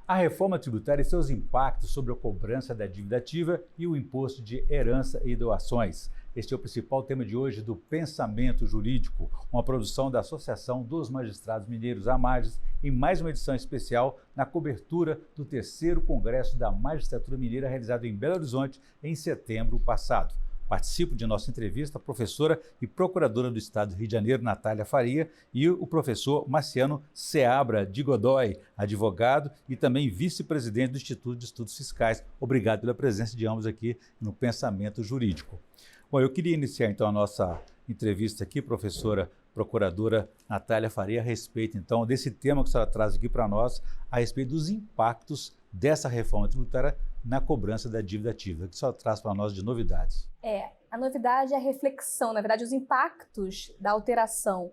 A reforma tributária e seus impactos sobre a cobrança da dívida ativa e o imposto de herança e doações. Este é o principal tema de hoje do Pensamento Jurídico, uma produção da Associação dos Magistrados Mineiros, AMAGES, em mais uma edição especial na cobertura do 3º Congresso da Magistratura Mineira, realizado em Belo Horizonte em setembro passado. Participo de nossa entrevista a professora e procuradora do Estado do Rio de Janeiro, Natália Faria, e o professor Marciano Seabra de Godoy, advogado e também vice-presidente do Instituto de Estudos Fiscais. Obrigado pela presença de ambos aqui no Pensamento Jurídico. Bom, eu queria iniciar então a nossa entrevista aqui, professora procuradora Natália Faria, a respeito então desse tema que a senhora traz aqui para nós, a respeito dos impactos dessa reforma tributária na cobrança da dívida ativa. O que a senhora traz para nós de novidades? A novidade é a reflexão, na verdade, os impactos da alteração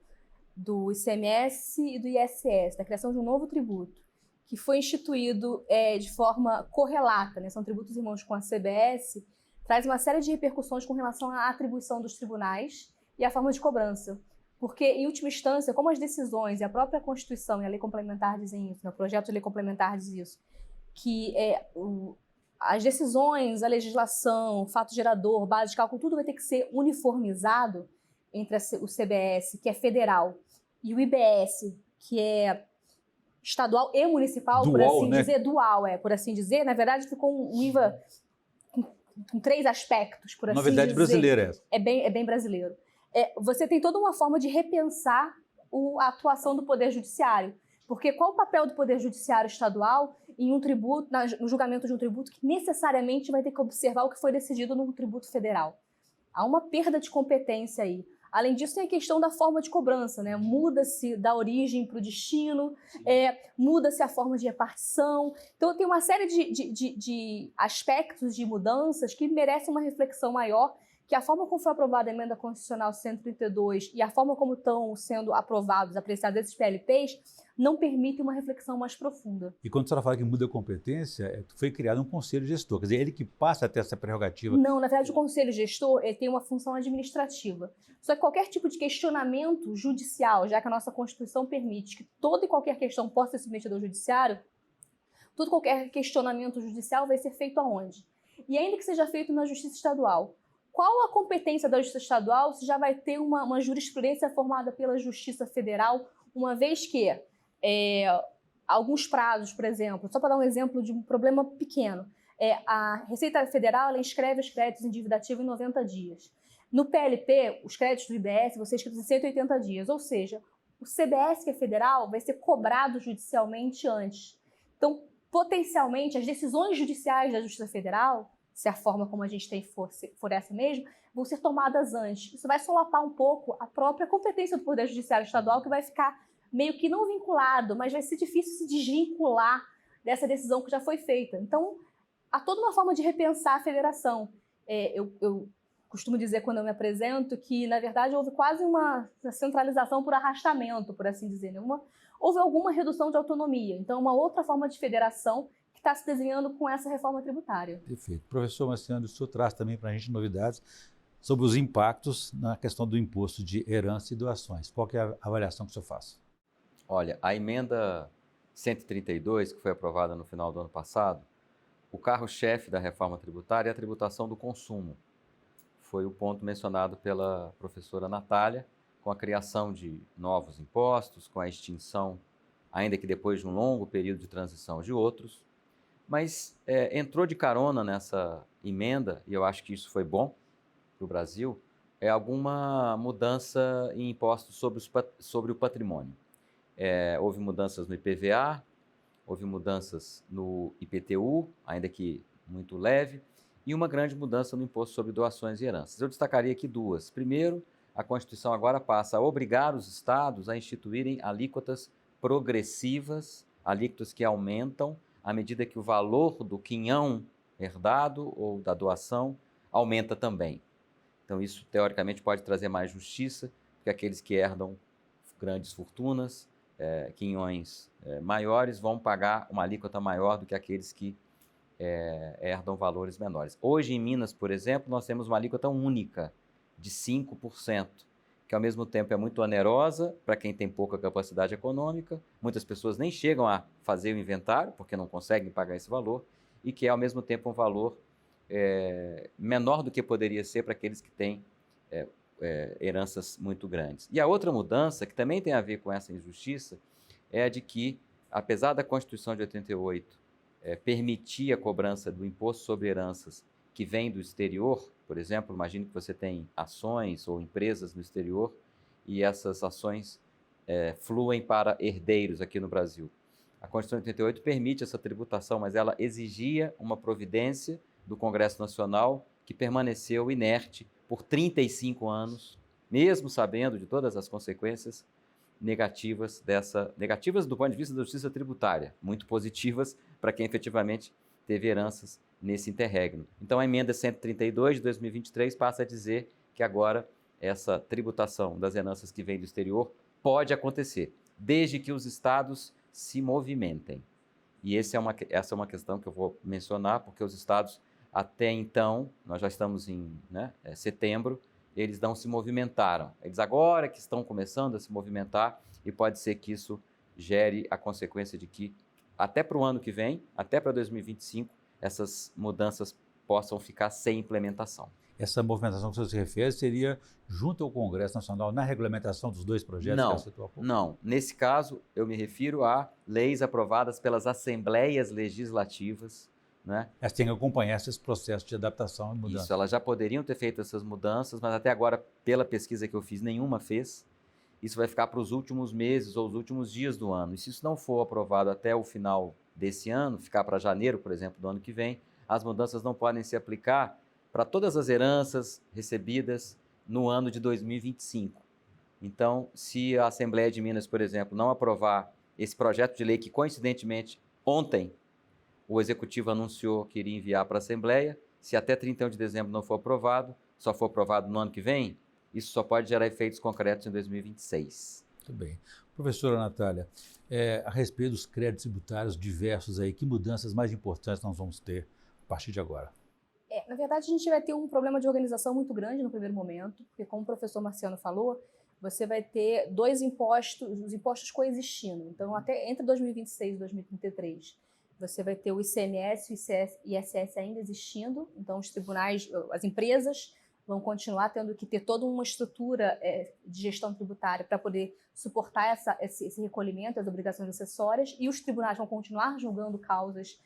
do ICMS e do ISS, da criação de um novo tributo, que foi instituído de forma correlata, né? São tributos irmãos com a CBS, traz uma série de repercussões com relação à atribuição dos tribunais e à forma de cobrança. Porque, em última instância, como as decisões e a própria Constituição e a lei complementar dizem isso, né? O projeto de lei complementar diz isso, que as decisões, a legislação, o fato gerador, base de cálculo, tudo vai ter que ser uniformizado entre o CBS, que é federal, e o IBS, que é estadual e municipal, dual, por assim né? dizer, dual, por assim dizer. Na verdade, ficou um IVA com 3 aspectos, por assim dizer. Novidade brasileira essa. É bem brasileiro. Você tem toda uma forma de repensar a atuação do Poder Judiciário. Porque qual o papel do Poder Judiciário estadual em um tributo, no julgamento de um tributo que necessariamente vai ter que observar o que foi decidido no tributo federal? Há uma perda de competência aí. Além disso, tem a questão da forma de cobrança, né? Muda-se da origem para o destino, muda-se a forma de repartição. Então, tem uma série de aspectos de mudanças que merecem uma reflexão maior, que a forma como foi aprovada a emenda constitucional 132 e a forma como estão sendo aprovados, apreciados esses PLPs, não permitem uma reflexão mais profunda. E quando a senhora fala que muda a competência, foi criado um conselho gestor, quer dizer, ele que passa a ter essa prerrogativa. Não, na verdade o conselho gestor tem uma função administrativa. Só que qualquer tipo de questionamento judicial, já que a nossa Constituição permite que toda e qualquer questão possa ser submetida ao judiciário, todo qualquer questionamento judicial vai ser feito aonde? E ainda que seja feito na Justiça Estadual, qual a competência da Justiça Estadual se já vai ter uma jurisprudência formada pela Justiça Federal, uma vez que alguns prazos, por exemplo, só para dar um exemplo de um problema pequeno, a Receita Federal ela inscreve os créditos em dívida ativa em 90 dias. No PLP, os créditos do IBS vão ser inscritos em 180 dias, ou seja, o CBS, que é federal, vai ser cobrado judicialmente antes. Então, potencialmente, as decisões judiciais da Justiça Federal, se a forma como a gente tem for essa mesmo, vão ser tomadas antes. Isso vai solapar um pouco a própria competência do Poder Judiciário Estadual, que vai ficar meio que não vinculado, mas vai ser difícil se desvincular dessa decisão que já foi feita. Então, há toda uma forma de repensar a federação. Eu costumo dizer, quando eu me apresento, que, na verdade, houve quase uma centralização por arrastamento, por assim dizer, né? Houve alguma redução de autonomia. Então, uma outra forma de federação que está se desenhando com essa reforma tributária. Perfeito. Professor Marciano, o senhor traz também para a gente novidades sobre os impactos na questão do imposto de herança e doações. Qual que é a avaliação que o senhor faz? Olha, a emenda 132, que foi aprovada no final do ano passado, o carro-chefe da reforma tributária é a tributação do consumo. Foi o ponto mencionado pela professora Natália, com a criação de novos impostos, com a extinção, ainda que depois de um longo período de transição, de outros. Mas entrou de carona nessa emenda, e eu acho que isso foi bom para o Brasil, alguma mudança em impostos sobre o patrimônio. Houve mudanças no IPVA, houve mudanças no IPTU, ainda que muito leve, e uma grande mudança no imposto sobre doações e heranças. Eu destacaria aqui 2. Primeiro, a Constituição agora passa a obrigar os estados a instituírem alíquotas progressivas, alíquotas que aumentam à medida que o valor do quinhão herdado ou da doação aumenta também. Então isso, teoricamente, pode trazer mais justiça, porque aqueles que herdam grandes fortunas, quinhões maiores, vão pagar uma alíquota maior do que aqueles que herdam valores menores. Hoje, em Minas, por exemplo, nós temos uma alíquota única de 5%. que ao mesmo tempo é muito onerosa para quem tem pouca capacidade econômica, muitas pessoas nem chegam a fazer o inventário, porque não conseguem pagar esse valor, e que é ao mesmo tempo um valor menor do que poderia ser para aqueles que têm heranças muito grandes. E a outra mudança, que também tem a ver com essa injustiça, é a de que, apesar da Constituição de 88 permitir a cobrança do imposto sobre heranças que vem do exterior, por exemplo, imagine que você tem ações ou empresas no exterior e essas ações fluem para herdeiros aqui no Brasil. A Constituição de 88 permite essa tributação, mas ela exigia uma providência do Congresso Nacional que permaneceu inerte por 35 anos, mesmo sabendo de todas as consequências negativas negativas do ponto de vista da justiça tributária, muito positivas para quem efetivamente teve heranças nesse interregno. Então, a emenda 132 de 2023 passa a dizer que agora essa tributação das heranças que vêm do exterior pode acontecer, desde que os estados se movimentem. E essa é uma questão que eu vou mencionar, porque os estados, até então, nós já estamos em setembro, eles não se movimentaram. Eles agora que estão começando a se movimentar e pode ser que isso gere a consequência de que, até para o ano que vem, até para 2025, essas mudanças possam ficar sem implementação. Essa movimentação que você se refere seria junto ao Congresso Nacional na regulamentação dos dois projetos que você citou há pouco? Não. Nesse caso, eu me refiro a leis aprovadas pelas assembleias legislativas, né? Elas têm que acompanhar esse processo de adaptação e mudança. Isso, elas já poderiam ter feito essas mudanças, mas até agora, pela pesquisa que eu fiz, nenhuma fez. Isso vai ficar para os últimos meses ou os últimos dias do ano. E se isso não for aprovado até o final desse ano, ficar para janeiro, por exemplo, do ano que vem, as mudanças não podem se aplicar para todas as heranças recebidas no ano de 2025. Então, se a Assembleia de Minas, por exemplo, não aprovar esse projeto de lei que, coincidentemente, ontem o Executivo anunciou que iria enviar para a Assembleia, se até 31 de dezembro não for aprovado, só for aprovado no ano que vem, isso só pode gerar efeitos concretos em 2026. Muito bem. Professora Natália, a respeito dos créditos tributários diversos aí, que mudanças mais importantes nós vamos ter a partir de agora? Na verdade, a gente vai ter um problema de organização muito grande no primeiro momento, porque como o professor Marciano falou, você vai ter os impostos coexistindo. Então, até entre 2026 e 2033, você vai ter o ICMS e o ISS ainda existindo. Então, os tribunais, as empresas vão continuar tendo que ter toda uma estrutura de gestão tributária para poder suportar esse recolhimento, as obrigações acessórias, e os tribunais vão continuar julgando causas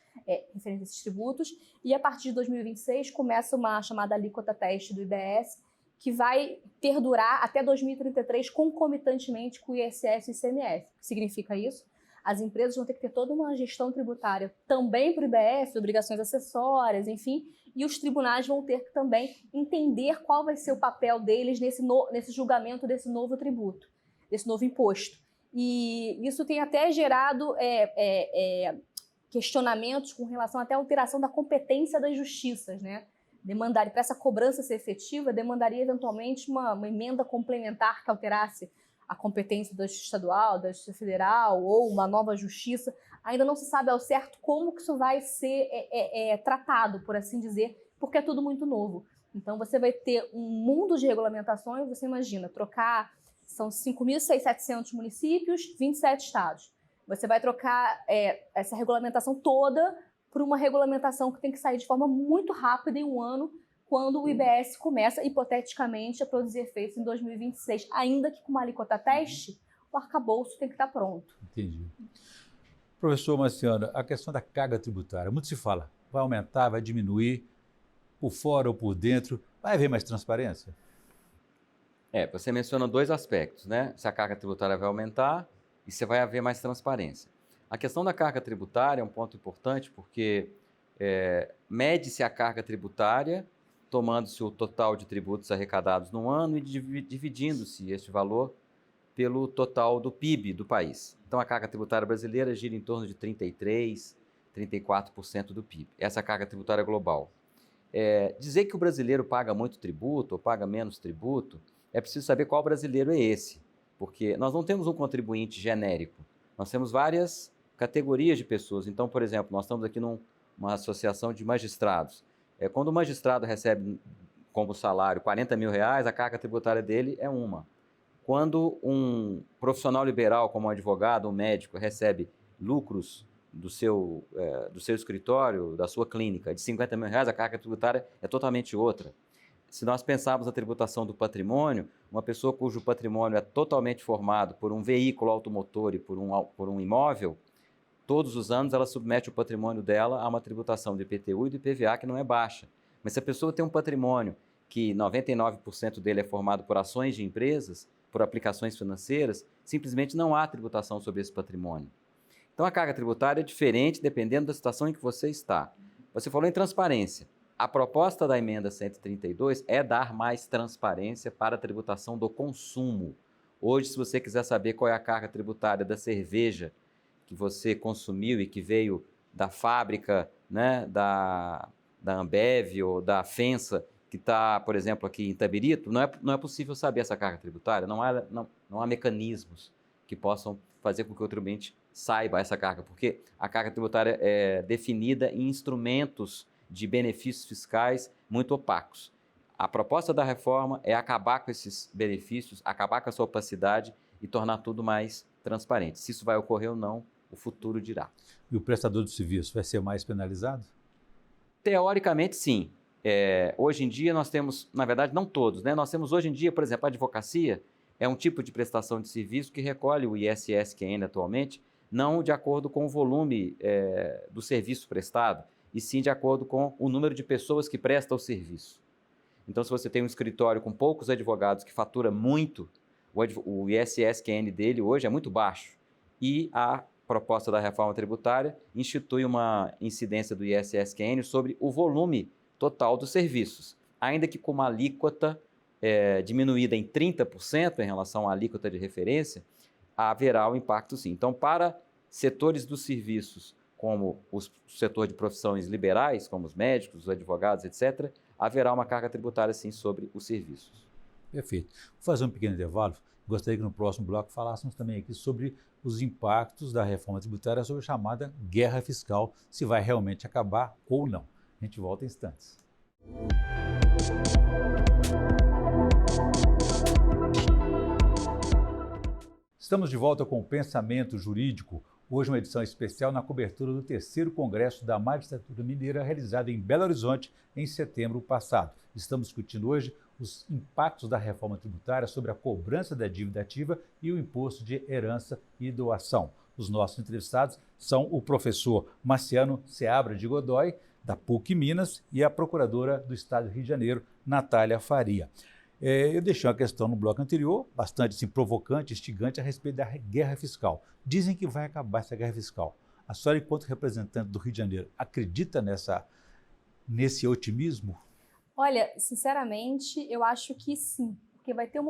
referentes a esses tributos. E a partir de 2026 começa uma chamada alíquota teste do IBS, que vai perdurar até 2033 concomitantemente com o ISS e o ICMS. O que significa isso? As empresas vão ter que ter toda uma gestão tributária também para o IBS, obrigações acessórias, enfim, e os tribunais vão ter que também entender qual vai ser o papel deles nesse julgamento desse novo tributo, desse novo imposto. E isso tem até gerado questionamentos com relação até à alteração da competência das justiças, né? Para essa cobrança ser efetiva, demandaria eventualmente uma emenda complementar que alterasse a competência da Justiça Estadual, da Justiça Federal ou uma nova justiça. Ainda não se sabe ao certo como que isso vai ser tratado, por assim dizer, porque é tudo muito novo. Então, você vai ter um mundo de regulamentações, você imagina, são 5.700 municípios, 27 estados. Você vai trocar essa regulamentação toda por uma regulamentação que tem que sair de forma muito rápida em um ano, quando o IBS começa, hipoteticamente, a produzir efeitos em 2026, ainda que com uma alíquota teste, o arcabouço tem que estar pronto. Entendi. Professor Marciano, a questão da carga tributária, muito se fala, vai aumentar, vai diminuir, por fora ou por dentro, vai haver mais transparência? Você menciona dois aspectos, né? Se a carga tributária vai aumentar e se vai haver mais transparência. A questão da carga tributária é um ponto importante porque mede-se a carga tributária tomando-se o total de tributos arrecadados no ano e dividindo-se este valor pelo total do PIB do país. Então, a carga tributária brasileira gira em torno de 33%, 34% do PIB. Essa é a carga tributária global. Dizer que o brasileiro paga muito tributo ou paga menos tributo, é preciso saber qual brasileiro é esse, porque nós não temos um contribuinte genérico, nós temos várias categorias de pessoas. Então, por exemplo, nós estamos aqui numa associação de magistrados. Quando o magistrado recebe como salário R$40 mil, a carga tributária dele é uma. Quando um profissional liberal, como um advogado, um médico, recebe lucros do seu escritório, da sua clínica, de R$50 mil, a carga tributária é totalmente outra. Se nós pensarmos na tributação do patrimônio, uma pessoa cujo patrimônio é totalmente formado por um veículo automotor e por um imóvel, todos os anos ela submete o patrimônio dela a uma tributação do IPTU e do IPVA que não é baixa. Mas se a pessoa tem um patrimônio que 99% dele é formado por ações de empresas, por aplicações financeiras, simplesmente não há tributação sobre esse patrimônio. Então a carga tributária é diferente dependendo da situação em que você está. Você falou em transparência. A proposta da emenda 132 é dar mais transparência para a tributação do consumo. Hoje, se você quiser saber qual é a carga tributária da cerveja que você consumiu e que veio da fábrica, né, da Ambev ou da FENSA, que está, por exemplo, aqui em Itabirito, não é possível saber essa carga tributária, não há mecanismos que possam fazer com que o contribuinte saiba essa carga, porque a carga tributária é definida em instrumentos de benefícios fiscais muito opacos. A proposta da reforma é acabar com esses benefícios, acabar com essa opacidade e tornar tudo mais transparente. Se isso vai ocorrer ou não, o futuro dirá. E o prestador de serviço vai ser mais penalizado? Teoricamente, sim. Hoje em dia nós temos, na verdade não todos, né? Nós temos hoje em dia, por exemplo, a advocacia é um tipo de prestação de serviço que recolhe o ISS-QN atualmente, não de acordo com o volume do serviço prestado, e sim de acordo com o número de pessoas que prestam o serviço. Então, se você tem um escritório com poucos advogados que fatura muito, o ISS-QN dele hoje é muito baixo. E a proposta da reforma tributária institui uma incidência do ISS-QN sobre o volume total dos serviços, ainda que com uma alíquota diminuída em 30% em relação à alíquota de referência, haverá um impacto sim. Então, para setores dos serviços, como o setor de profissões liberais, como os médicos, os advogados, etc., haverá uma carga tributária, sim, sobre os serviços. Perfeito. Vou fazer um pequeno intervalo. Gostaria que no próximo bloco falássemos também aqui sobre os impactos da reforma tributária sobre a chamada guerra fiscal, se vai realmente acabar ou não. A gente volta em instantes. Estamos de volta com o Pensamento Jurídico. Hoje uma edição especial na cobertura do 3º Congresso da Magistratura Mineira, realizado em Belo Horizonte em setembro passado. Estamos discutindo hoje os impactos da reforma tributária sobre a cobrança da dívida ativa e o imposto de herança e doação. Os nossos entrevistados são o professor Marciano Seabra de Godoy, da PUC Minas, e a procuradora do Estado do Rio de Janeiro, Natália Faria. Eu deixei uma questão no bloco anterior, bastante assim, provocante, instigante, a respeito da guerra fiscal. Dizem que vai acabar essa guerra fiscal. A senhora, enquanto representante do Rio de Janeiro, acredita nesse otimismo? Olha, sinceramente, eu acho que sim. Porque vai ter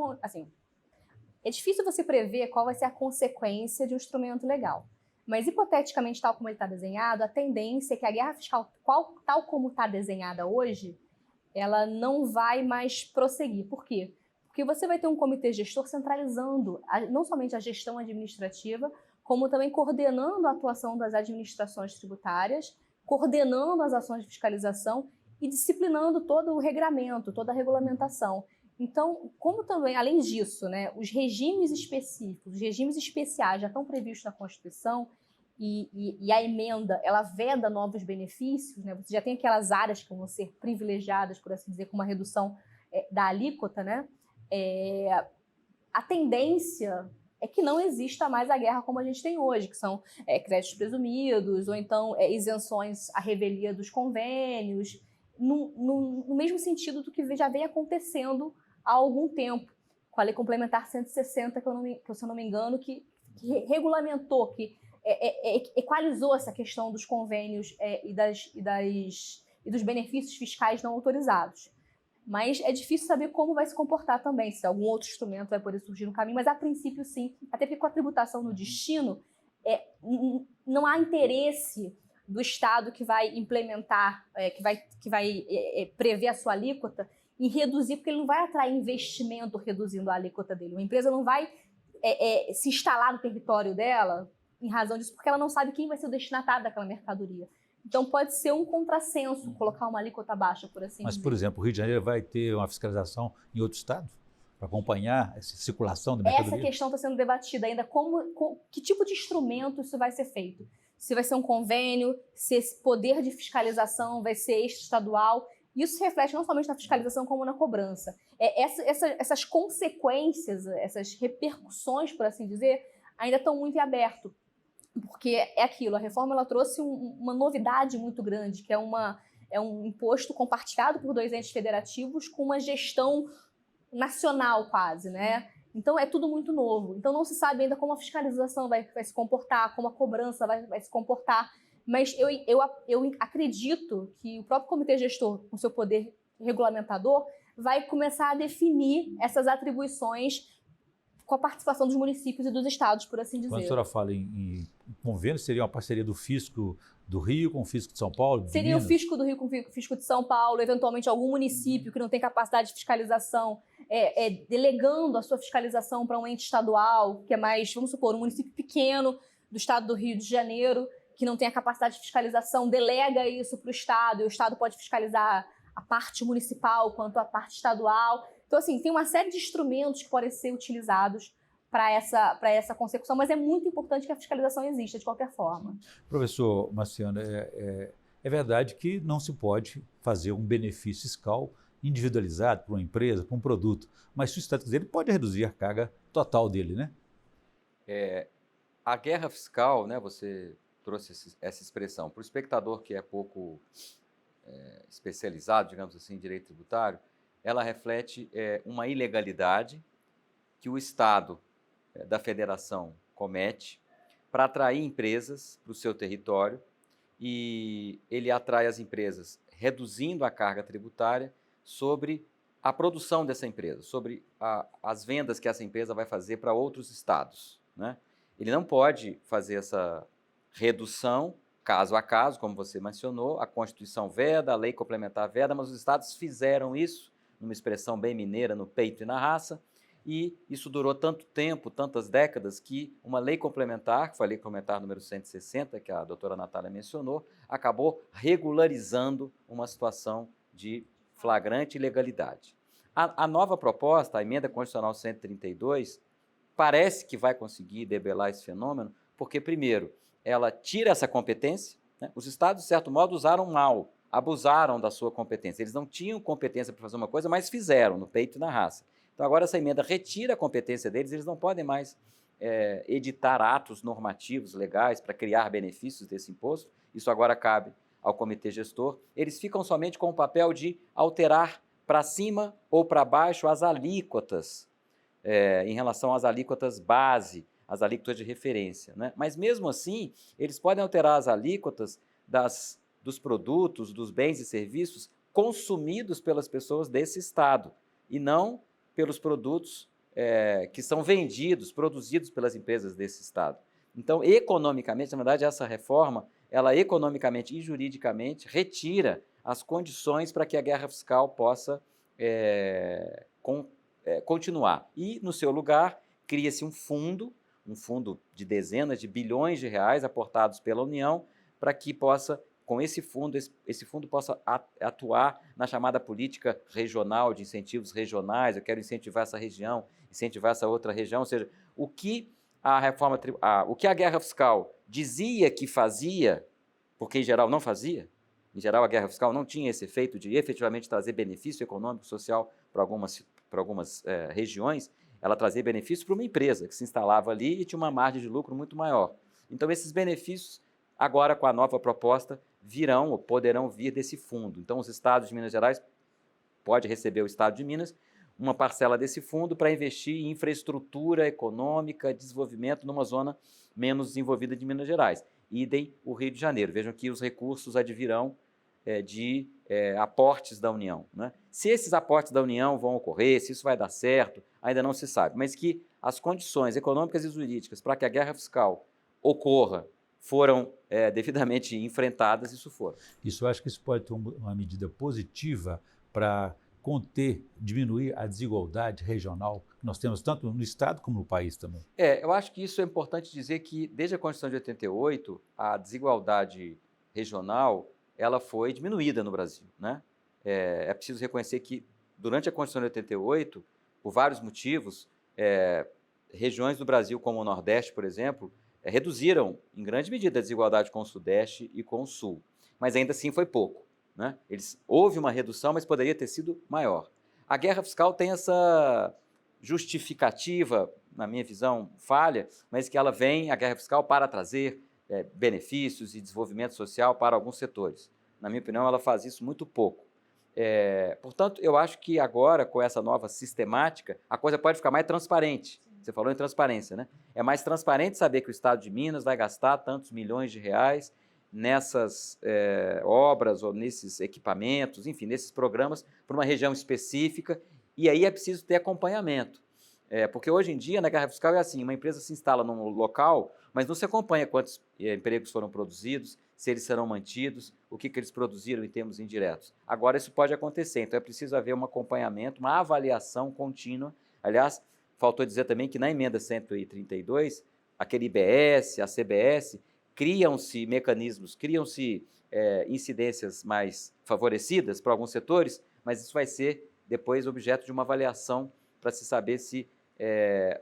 é difícil você prever qual vai ser a consequência de um instrumento legal. Mas, hipoteticamente, tal como ele está desenhado, a tendência é que a guerra fiscal, tal como está desenhada hoje, ela não vai mais prosseguir. Por quê? Porque você vai ter um comitê gestor centralizando não somente a gestão administrativa, como também coordenando a atuação das administrações tributárias, coordenando as ações de fiscalização e disciplinando todo o regramento, toda a regulamentação. Então, como também, além disso, né, os regimes específicos, os regimes especiais já estão previstos na Constituição, e a emenda, ela veda novos benefícios, né? Você já tem aquelas áreas que vão ser privilegiadas, por assim dizer, com uma redução da alíquota, né? A tendência é que não exista mais a guerra como a gente tem hoje, que são créditos presumidos, ou então isenções à revelia dos convênios, no mesmo sentido do que já vem acontecendo há algum tempo, com a Lei Complementar 160, que se eu não me engano, que regulamentou, que equalizou essa questão dos convênios e dos benefícios fiscais não autorizados. Mas é difícil saber como vai se comportar também, se algum outro instrumento vai poder surgir no caminho, mas a princípio sim, até porque com a tributação no destino, não há interesse do Estado que vai implementar, que vai prever a sua alíquota, em reduzir, porque ele não vai atrair investimento reduzindo a alíquota dele. Uma empresa não vai se instalar no território dela em razão disso, porque ela não sabe quem vai ser o destinatário daquela mercadoria. Então pode ser um contrassenso colocar uma alíquota baixa, por assim dizer. Mas, por exemplo, o Rio de Janeiro vai ter uma fiscalização em outro estado? acompanhar essa circulação da Essa mercadoria? questão está sendo debatida ainda, que tipo de instrumento isso vai ser feito. Se vai ser um convênio, se esse poder de fiscalização vai ser estadual. Isso reflete não somente na fiscalização, como na cobrança. Essas consequências, essas repercussões, por assim dizer, ainda estão muito em aberto. Porque é aquilo, a reforma ela trouxe uma novidade muito grande, que é um imposto compartilhado por 2 entes federativos com uma gestão nacional quase, né? Então é tudo muito novo. Então não se sabe ainda como a fiscalização vai se comportar, como a cobrança vai se comportar. Mas eu acredito que o próprio comitê gestor, com seu poder regulamentador, vai começar a definir essas atribuições com a participação dos municípios e dos estados, por assim dizer. Quando a senhora fala em convênio, seria uma parceria do Fisco do Rio com o Fisco de São Paulo? Seria o Fisco do Rio com o Fisco de São Paulo, eventualmente algum município que não tem capacidade de fiscalização, delegando a sua fiscalização para um ente estadual, que é mais, vamos supor, um município pequeno do estado do Rio de Janeiro, que não tem a capacidade de fiscalização, delega isso para o estado, e o estado pode fiscalizar a parte municipal quanto a parte estadual. Então, assim, tem uma série de instrumentos que podem ser utilizados para essa consecução, mas é muito importante que a fiscalização exista de qualquer forma. Professor Marciano, é verdade que não se pode fazer um benefício fiscal individualizado para uma empresa, para um produto, mas se o Estado quiser, ele pode reduzir a carga total dele, né? A guerra fiscal, né, você trouxe essa expressão, para o espectador que é pouco especializado, digamos assim, em direito tributário, ela reflete uma ilegalidade que o Estado da Federação comete para atrair empresas para o seu território, e ele atrai as empresas reduzindo a carga tributária sobre a produção dessa empresa, sobre as vendas que essa empresa vai fazer para outros estados, né? Ele não pode fazer essa redução caso a caso, como você mencionou, a Constituição veda, a lei complementar veda, mas os estados fizeram isso, numa expressão bem mineira, no peito e na raça, e isso durou tanto tempo, tantas décadas, que uma lei complementar, que foi a lei complementar número 160, que a doutora Natália mencionou, acabou regularizando uma situação de flagrante ilegalidade. A nova proposta, a emenda constitucional 132, parece que vai conseguir debelar esse fenômeno, porque, primeiro, ela tira essa competência, né? Os estados, de certo modo, usaram mal, abusaram da sua competência. Eles não tinham competência para fazer uma coisa, mas fizeram, no peito e na raça. Então, agora essa emenda retira a competência deles, eles não podem mais editar atos normativos legais para criar benefícios desse imposto. Isso agora cabe ao comitê gestor. Eles ficam somente com o papel de alterar para cima ou para baixo as alíquotas, em relação às alíquotas base, as alíquotas de referência, né? Mas, mesmo assim, eles podem alterar as alíquotas dos produtos, dos bens e serviços consumidos pelas pessoas desse estado, e não pelos produtos que são vendidos, produzidos pelas empresas desse estado. Então, economicamente, na verdade, essa reforma, ela economicamente e juridicamente retira as condições para que a guerra fiscal possa continuar. E, no seu lugar, cria-se um fundo de dezenas de bilhões de reais aportados pela União, para que possa, com esse fundo possa atuar na chamada política regional, de incentivos regionais. Eu quero incentivar essa região, incentivar essa outra região. Ou seja, o que a guerra fiscal dizia que fazia, porque em geral não fazia, em geral a guerra fiscal não tinha esse efeito de efetivamente trazer benefício econômico e social para algumas regiões, ela trazia benefício para uma empresa que se instalava ali e tinha uma margem de lucro muito maior. Então, esses benefícios, agora com a nova proposta, virão ou poderão vir desse fundo. Então, os estados de Minas Gerais pode receber o estado de Minas uma parcela desse fundo para investir em infraestrutura econômica, desenvolvimento numa zona menos desenvolvida de Minas Gerais. Idem o Rio de Janeiro. Vejam que os recursos advirão de aportes da União, né? Se esses aportes da União vão ocorrer, se isso vai dar certo, ainda não se sabe, mas que as condições econômicas e jurídicas para que a guerra fiscal ocorra foram devidamente enfrentadas, isso foram. Isso, eu acho que isso pode ter uma medida positiva para conter, diminuir a desigualdade regional que nós temos tanto no Estado como no país também. Eu acho que isso é importante dizer, que desde a Constituição de 88, a desigualdade regional ela foi diminuída no Brasil, né? É preciso reconhecer que, durante a Constituição de 88, por vários motivos, regiões do Brasil, como o Nordeste, por exemplo, reduziram, em grande medida, a desigualdade com o Sudeste e com o Sul. Mas ainda assim foi pouco, né? Houve uma redução, mas poderia ter sido maior. A guerra fiscal tem essa justificativa, na minha visão, falha, mas que ela vem, a guerra fiscal, para trazer benefícios e desenvolvimento social para alguns setores. Na minha opinião, ela faz isso muito pouco. Portanto, eu acho que agora, com essa nova sistemática, a coisa pode ficar mais transparente. Você falou em transparência, né? É mais transparente saber que o Estado de Minas vai gastar tantos milhões de reais nessas obras ou nesses equipamentos, enfim, nesses programas, para uma região específica, e aí é preciso ter acompanhamento. Porque hoje em dia, na guerra fiscal, é assim, uma empresa se instala num local, mas não se acompanha quantos empregos foram produzidos, se eles serão mantidos, o que eles produziram em termos indiretos. Agora, isso pode acontecer, então é preciso haver um acompanhamento, uma avaliação contínua. Aliás, faltou dizer também que na emenda 132, aquele IBS, a CBS, criam-se mecanismos, criam-se incidências mais favorecidas para alguns setores, mas isso vai ser depois objeto de uma avaliação para se saber se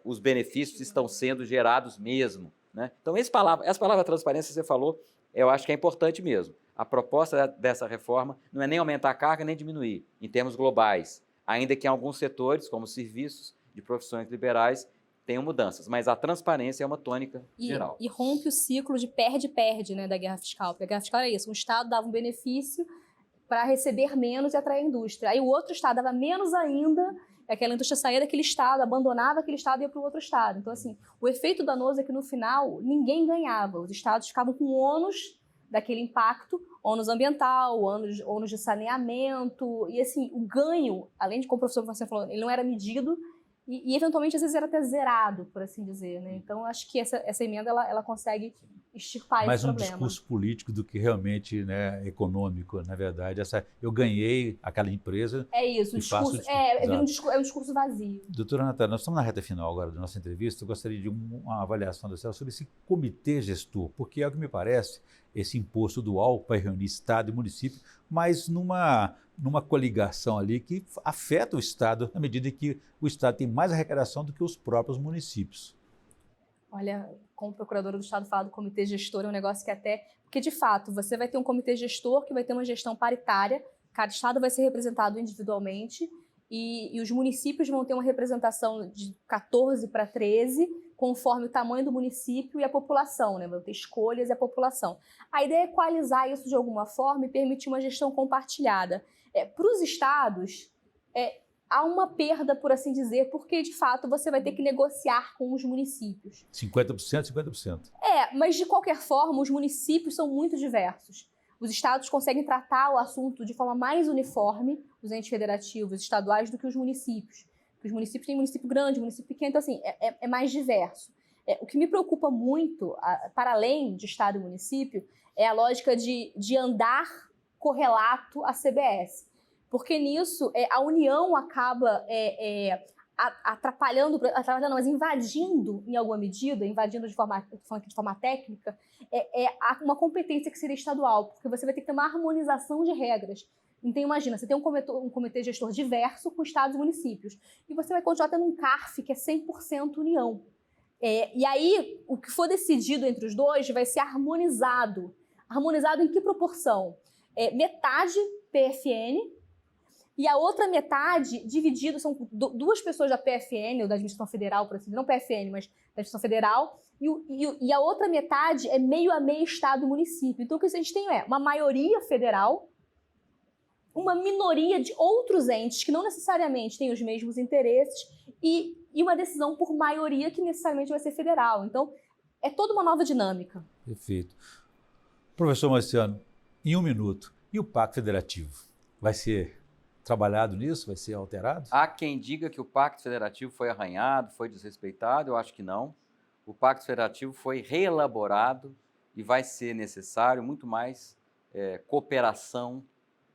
os benefícios estão sendo gerados mesmo, né? Então, essa palavra transparência que você falou, eu acho que é importante mesmo. A proposta dessa reforma não é nem aumentar a carga, nem diminuir, em termos globais, ainda que em alguns setores, como serviços de profissões liberais, tenham mudanças, mas a transparência é uma tônica geral. E rompe o ciclo de perde-perde, né, da guerra fiscal, porque a guerra fiscal é isso, um Estado dava um benefício para receber menos e atrair a indústria. Aí o outro Estado dava menos ainda, aquela indústria saía daquele Estado, abandonava aquele Estado e ia para o outro Estado. Então, assim, o efeito danoso é que, no final, ninguém ganhava. Os Estados ficavam com ônus daquele impacto, ônus ambiental, ônus de saneamento, e, assim, o ganho, além de, como o professor você falou, ele não era medido, e eventualmente, às vezes, era até zerado, por assim dizer, né? Então, acho que essa emenda, ela consegue extirpar esse problema. Mais um discurso político do que realmente, né, econômico, na verdade. Eu ganhei aquela empresa. É isso, o discurso é um discurso vazio. Doutora Natália, nós estamos na reta final agora da nossa entrevista. Eu gostaria de uma avaliação da senhora sobre esse comitê gestor, porque é o que me parece, esse imposto dual vai reunir Estado e município, mas numa coligação ali que afeta o Estado, na medida que o Estado tem mais arrecadação do que os próprios municípios. Olha, como procuradora do Estado falar do comitê gestor, é um negócio que até... Porque, de fato, você vai ter um comitê gestor que vai ter uma gestão paritária, cada Estado vai ser representado individualmente, e os municípios vão ter uma representação de 14 para 13, conforme o tamanho do município e a população, né? Vão ter escolhas e a população. A ideia é equalizar isso de alguma forma e permitir uma gestão compartilhada. Para os estados, há uma perda, por assim dizer, porque, de fato, você vai ter que negociar com os municípios. 50%, 50%. Mas, de qualquer forma, os municípios são muito diversos. Os estados conseguem tratar o assunto de forma mais uniforme, os entes federativos estaduais, do que os municípios. Porque os municípios têm município grande, município pequeno, então, assim, é mais diverso. O que me preocupa muito, para além de estado e município, é a lógica de andar correlato à CBS. Porque nisso, a União acaba atrapalhando, mas invadindo em alguma medida, invadindo de forma técnica, uma competência que seria estadual, porque você vai ter que ter uma harmonização de regras. Então, imagina, você tem um comitê gestor diverso com estados e municípios, e você vai continuar tendo um CARF que é 100% União. E aí, o que for decidido entre os dois vai ser harmonizado. Harmonizado em que proporção? Metade PFN, e a outra metade dividida, são duas pessoas da PFN, ou da Administração Federal, por assim dizer, não PFN, mas da Administração Federal, e a outra metade é meio a meio Estado e município. Então, o que a gente tem uma maioria federal, uma minoria de outros entes que não necessariamente têm os mesmos interesses, e uma decisão por maioria que necessariamente vai ser federal. Então, é toda uma nova dinâmica. Perfeito. Professor Marciano, em 1 minuto, e o Pacto Federativo? Vai ser trabalhado nisso? Vai ser alterado? Há quem diga que o Pacto Federativo foi arranhado, foi desrespeitado, eu acho que não. O Pacto Federativo foi reelaborado e vai ser necessário muito mais cooperação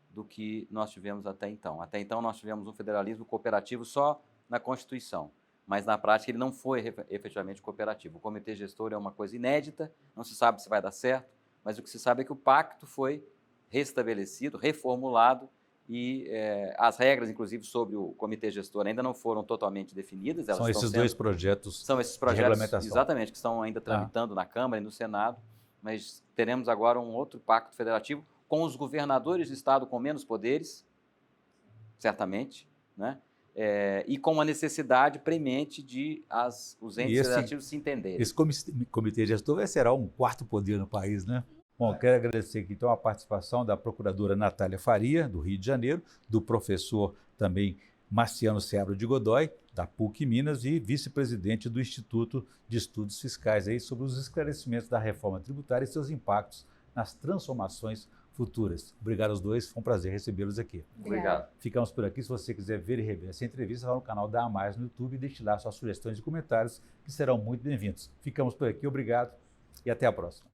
do que nós tivemos até então. Até então nós tivemos um federalismo cooperativo só na Constituição, mas na prática ele não foi efetivamente cooperativo. O comitê gestor é uma coisa inédita, não se sabe se vai dar certo, mas o que se sabe é que o pacto foi restabelecido, reformulado e as regras, inclusive, sobre o comitê gestor ainda não foram totalmente definidas. São esses dois projetos de regulamentação. Exatamente, que estão ainda tramitando na Câmara e no Senado, mas teremos agora um outro pacto federativo com os governadores de estado com menos poderes, certamente, né? E com a necessidade premente de os entes federativos se entenderem. Esse comitê gestor será um quarto poder no país, né? Bom, quero agradecer aqui então a participação da procuradora Natália Faria, do Rio de Janeiro, do professor também Marciano Seabra de Godoy, da PUC Minas, e vice-presidente do Instituto de Estudos Fiscais, aí, sobre os esclarecimentos da reforma tributária e seus impactos nas transformações futuras. Obrigado aos dois, foi um prazer recebê-los aqui. Obrigado. Ficamos por aqui. Se você quiser ver e rever essa entrevista, vá no canal da AMais no YouTube e deixe lá suas sugestões e comentários, que serão muito bem-vindos. Ficamos por aqui, obrigado e até a próxima.